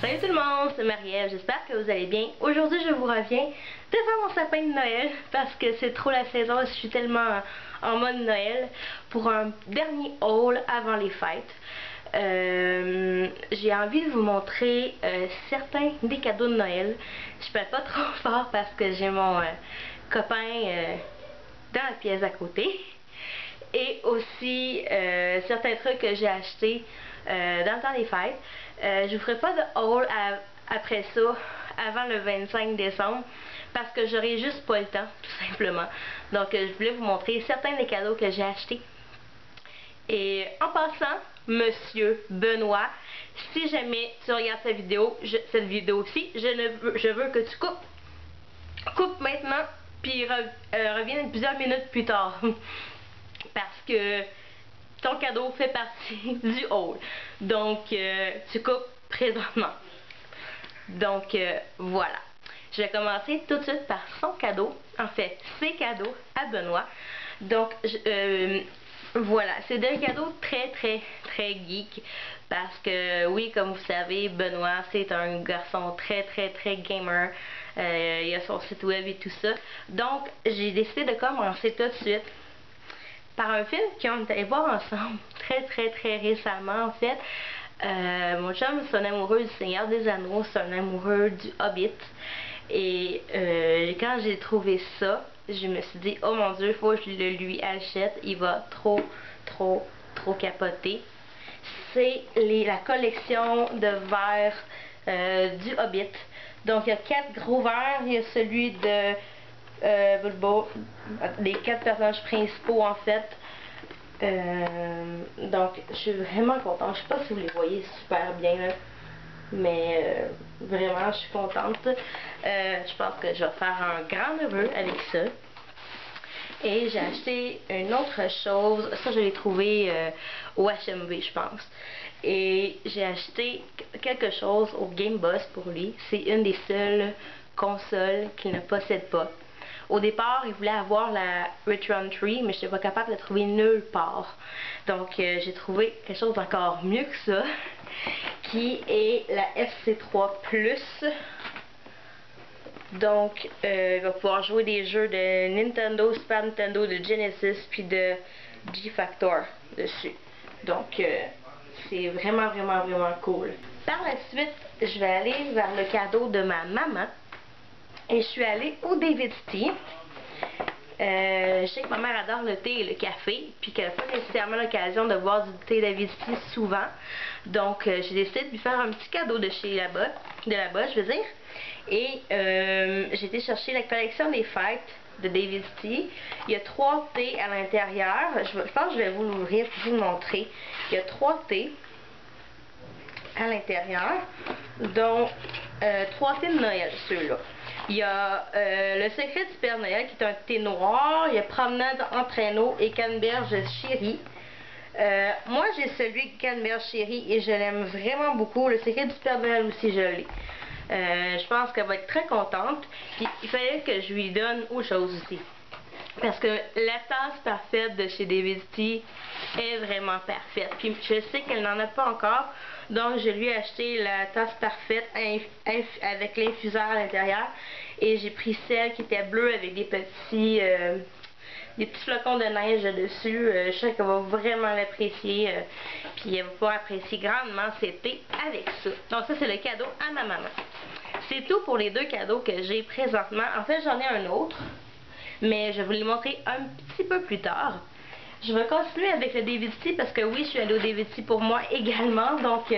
Salut tout le monde, c'est Marie-Ève, j'espère que vous allez bien. Aujourd'hui je vous reviens devant mon sapin de Noël parce que c'est trop la saison, je suis tellement en mode Noël pour un dernier haul avant les fêtes. J'ai envie de vous montrer certains des cadeaux de Noël. Je parle pas trop fort parce que j'ai mon copain dans la pièce à côté. Et aussi certains trucs que j'ai achetés dans le temps des fêtes. Je vous ferai pas de haul après ça, avant le 25 décembre, parce que j'aurai juste pas le temps, tout simplement. Donc je voulais vous montrer certains des cadeaux que j'ai achetés. Et en passant, Monsieur Benoît, si jamais tu regardes cette vidéo-ci, je veux que tu coupes maintenant, puis reviens plusieurs minutes plus tard. Parce que ton cadeau fait partie du haul. Donc, tu coupes présentement. Donc, voilà. Je vais commencer tout de suite par son cadeau. En fait, ses cadeaux à Benoît. Donc, voilà. C'est des cadeaux très geek. Parce que, oui, comme vous savez, Benoît, c'est un garçon très gamer. Il a son site web et tout ça. Donc, j'ai décidé de commencer tout de suite par un film qu'on est allé voir ensemble très récemment en fait. Mon chum, c'est un amoureux du Seigneur des Anneaux, c'est un amoureux du Hobbit. Et quand j'ai trouvé ça, je me suis dit, oh mon Dieu, il faut que je le lui achète. Il va trop capoter. C'est la collection de verres du Hobbit. Donc il y a 4 gros verres. Il y a celui de Bilbo, les 4 personnages principaux en fait. Donc je suis vraiment contente. Je sais pas si vous les voyez super bien là, mais vraiment je suis contente. Je pense que je vais faire un grand heureux avec ça. Et j'ai acheté une autre chose, ça je l'ai trouvé au HMV je pense. Et j'ai acheté quelque chose au Game Boss pour lui. C'est une des seules consoles qu'il ne possède pas. Au départ, il voulait avoir la Retron 3, mais je n'étais pas capable de la trouver nulle part. Donc, j'ai trouvé quelque chose d'encore mieux que ça, qui est la FC3 Plus. Donc, il va pouvoir jouer des jeux de Nintendo, Super Nintendo, de Genesis, puis de G-Factor dessus. Donc, c'est vraiment cool. Par la suite, je vais aller vers le cadeau de ma maman. Et je suis allée au David's Tea. Je sais que ma mère adore le thé et le café, puis qu'elle n'a pas nécessairement l'occasion de boire du thé David's Tea souvent. Donc, j'ai décidé de lui faire un petit cadeau de là-bas, je veux dire. Et j'ai été chercher la collection des fêtes de David's Tea. Il y a 3 thés à l'intérieur. Je pense que je vais vous l'ouvrir pour vous le montrer. Il y a 3 thés à l'intérieur, dont 3 thés de Noël, ceux-là. Il y a le secret du Père Noël qui est un thé noir. Il y a promenade en traîneau et canneberge chérie. Moi j'ai celui canneberge chérie et je l'aime vraiment beaucoup. Le secret du Père Noël aussi je l'ai. Je pense qu'elle va être très contente. Puis, il fallait que je lui donne autre chose aussi. Parce que la tasse parfaite de chez David's Tea est vraiment parfaite. Puis je sais qu'elle n'en a pas encore. Donc je lui ai acheté la tasse parfaite avec l'infuseur à l'intérieur. Et j'ai pris celle qui était bleue avec des petits flocons de neige dessus. Je sais qu'elle va vraiment l'apprécier. Puis elle va pouvoir apprécier grandement ses thés avec ça. Donc ça c'est le cadeau à ma maman. C'est tout pour les 2 cadeaux que j'ai présentement. En fait j'en ai un autre, mais je vais vous les montrer un petit peu plus tard. Je vais continuer avec le David's Tea parce que oui, je suis allée au David's Tea pour moi également. Donc,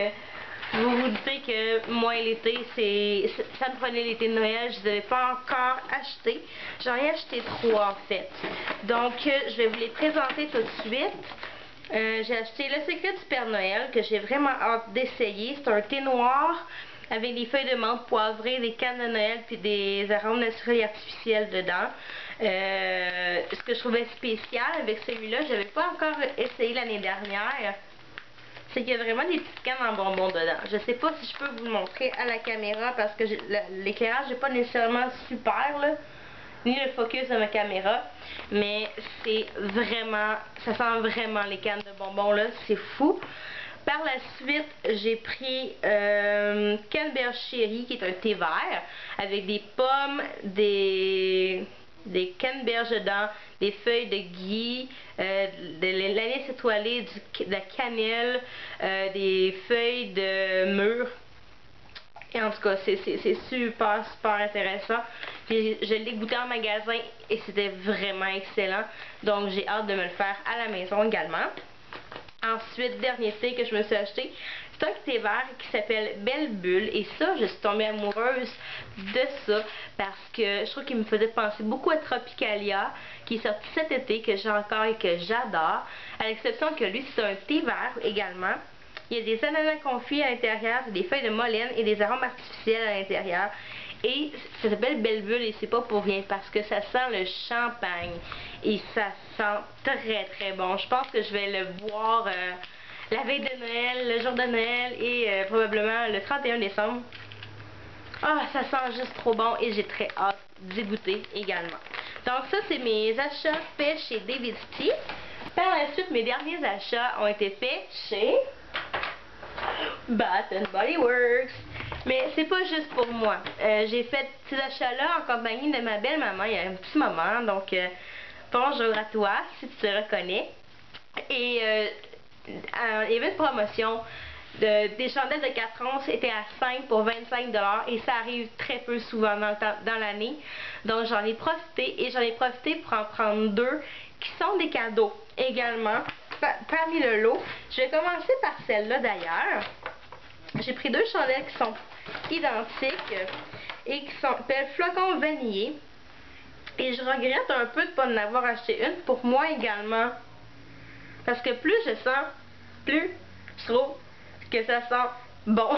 vous vous doutez que moi et l'été, ça me prenait l'été de Noël. Je ne les avais pas encore acheté. J'en ai acheté 3 en fait. Donc, je vais vous les présenter tout de suite. J'ai acheté le secret du Père Noël que j'ai vraiment hâte d'essayer. C'est un thé noir avec des feuilles de menthe poivrées, des cannes de Noël puis des arômes naturels et artificiels dedans. Ce que je trouvais spécial avec celui-là, je n'avais pas encore essayé l'année dernière, c'est qu'il y a vraiment des petites cannes en bonbons dedans. Je sais pas si je peux vous le montrer à la caméra parce que l'éclairage n'est pas nécessairement super là, ni le focus de ma caméra, mais c'est vraiment, ça sent vraiment les cannes de bonbons là, c'est fou. Par la suite, j'ai pris Canberra Cherry, qui est un thé vert, avec des pommes, des canneberges dedans, des feuilles de gui, de l'anis étoilé, de la cannelle, des feuilles de mûre. Et en tout cas, c'est super, super intéressant. Puis je l'ai goûté en magasin et c'était vraiment excellent. Donc j'ai hâte de me le faire à la maison également. Ensuite, dernier thé que je me suis acheté, c'est un thé vert qui s'appelle Belle Bulle. Et ça, je suis tombée amoureuse de ça parce que je trouve qu'il me faisait penser beaucoup à Tropicalia, qui est sorti cet été, que j'ai encore et que j'adore. À l'exception que lui, c'est un thé vert également. Il y a des ananas confits à l'intérieur, des feuilles de molène et des arômes artificiels à l'intérieur. Et ça s'appelle Belle Bulle et c'est pas pour rien parce que ça sent le champagne. Et ça sent très très bon. Je pense que je vais le boire la veille de Noël, le jour de Noël et probablement le 31 décembre. Ah, ça sent juste trop bon et j'ai très hâte d'y goûter également. Donc ça, c'est mes achats faits chez David's Tea. Par la suite, mes derniers achats ont été faits chez Bath & Body Works. Mais c'est pas juste pour moi. J'ai fait ces achats-là en compagnie de ma belle-maman il y a un petit moment. Donc, bonjour à toi, si tu te reconnais. Et il y avait une promotion des chandelles de 4 onces étaient à 5 pour 25 $ et ça arrive très peu souvent dans l'année. Donc, j'en ai profité et j'en ai profité pour en prendre 2 qui sont des cadeaux également parmi le lot. Je vais commencer par celle-là d'ailleurs. J'ai pris 2 chandelles qui sont identiques et qui s'appellent Flocon Vanillé. Et je regrette un peu de ne pas en avoir acheté une pour moi également. Parce que plus je sens, plus je trouve que ça sent bon.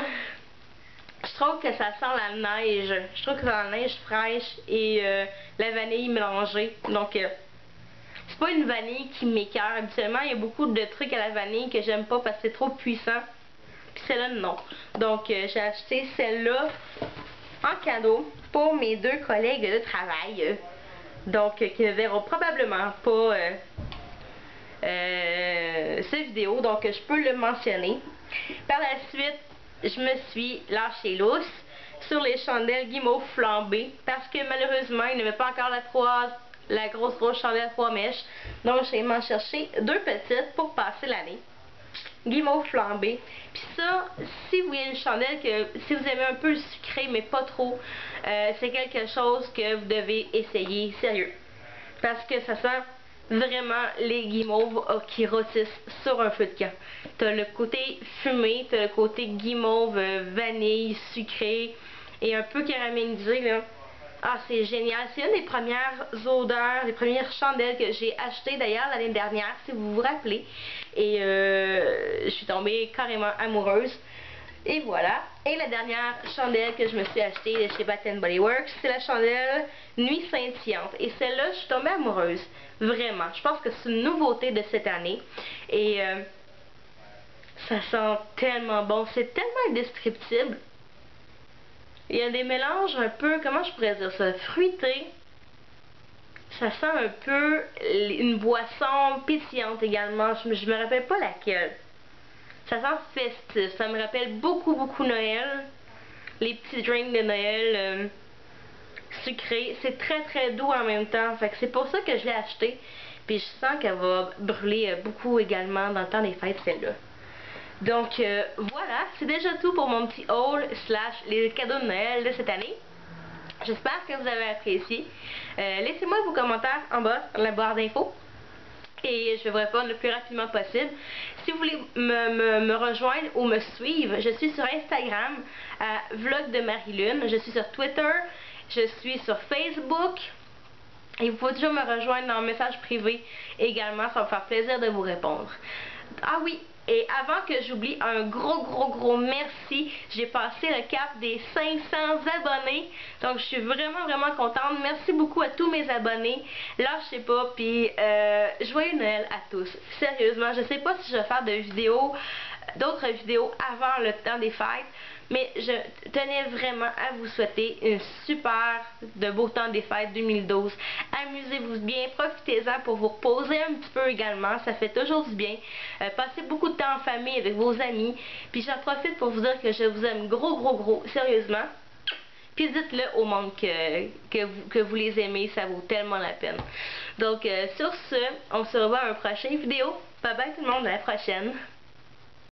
Je trouve que ça sent la neige. Je trouve que c'est la neige fraîche et la vanille mélangée. Donc, c'est pas une vanille qui m'écoeure. Habituellement, il y a beaucoup de trucs à la vanille que j'aime pas parce que c'est trop puissant. Puis celle-là, non. Donc, j'ai acheté celle-là en cadeau pour mes 2 collègues de travail. Donc, qui ne verront probablement pas cette vidéo. Donc, je peux le mentionner. Par la suite, je me suis lâchée lousse sur les chandelles guimauve flambées parce que malheureusement, il n'y avait pas encore la grosse chandelle 3 mèches. Donc, j'ai m'en cherché 2 petites pour passer l'année. Guimauve flambé. Puis ça, si vous voulez une chandelle si vous aimez un peu le sucré mais pas trop, c'est quelque chose que vous devez essayer, sérieux. Parce que ça sent vraiment les guimauves qui rôtissent sur un feu de camp. T'as le côté fumé, t'as le côté guimauve, vanille, sucré et un peu caramélisé là. Ah, c'est génial. C'est une des premières odeurs, des premières chandelles que j'ai achetées d'ailleurs l'année dernière, si vous vous rappelez. Et je suis tombée carrément amoureuse. Et voilà. Et la dernière chandelle que je me suis achetée de chez Bath & Body Works, c'est la chandelle Nuit Scintillante. Et celle-là, je suis tombée amoureuse. Vraiment. Je pense que c'est une nouveauté de cette année. Et ça sent tellement bon. C'est tellement indescriptible. Il y a des mélanges un peu, comment je pourrais dire ça, fruité. Ça sent un peu une boisson pétillante également. Je me rappelle pas laquelle. Ça sent festif. Ça me rappelle beaucoup Noël. Les petits drinks de Noël sucrés. C'est très très doux en même temps. Fait que c'est pour ça que je l'ai acheté. Puis je sens qu'elle va brûler beaucoup également dans le temps des fêtes, celle-là. Donc voilà, c'est déjà tout pour mon petit haul / les cadeaux de Noël de cette année. J'espère que vous avez apprécié. Laissez-moi vos commentaires en bas dans la barre d'infos. Et je vais vous répondre le plus rapidement possible. Si vous voulez me rejoindre ou me suivre, je suis sur Instagram à Vlog de Marie-Lune. Je suis sur Twitter. Je suis sur Facebook. Et vous pouvez toujours me rejoindre dans un message privé également. Ça va me faire plaisir de vous répondre. Ah oui, et avant que j'oublie, un gros merci. J'ai passé le cap des 500 abonnés. Donc je suis vraiment contente. Merci beaucoup à tous mes abonnés. Lâchez pas, puis joyeux Noël à tous. Sérieusement, je sais pas si je vais faire d'autres vidéos avant le temps des fêtes. Mais je tenais vraiment à vous souhaiter une super de beau temps des fêtes 2012. Amusez-vous bien, profitez-en pour vous reposer un petit peu également, ça fait toujours du bien. Passez beaucoup de temps en famille avec vos amis. Puis j'en profite pour vous dire que je vous aime gros, sérieusement. Puis dites-le au monde que vous les aimez, ça vaut tellement la peine. Donc sur ce, on se revoit à une prochaine vidéo. Bye bye tout le monde, à la prochaine.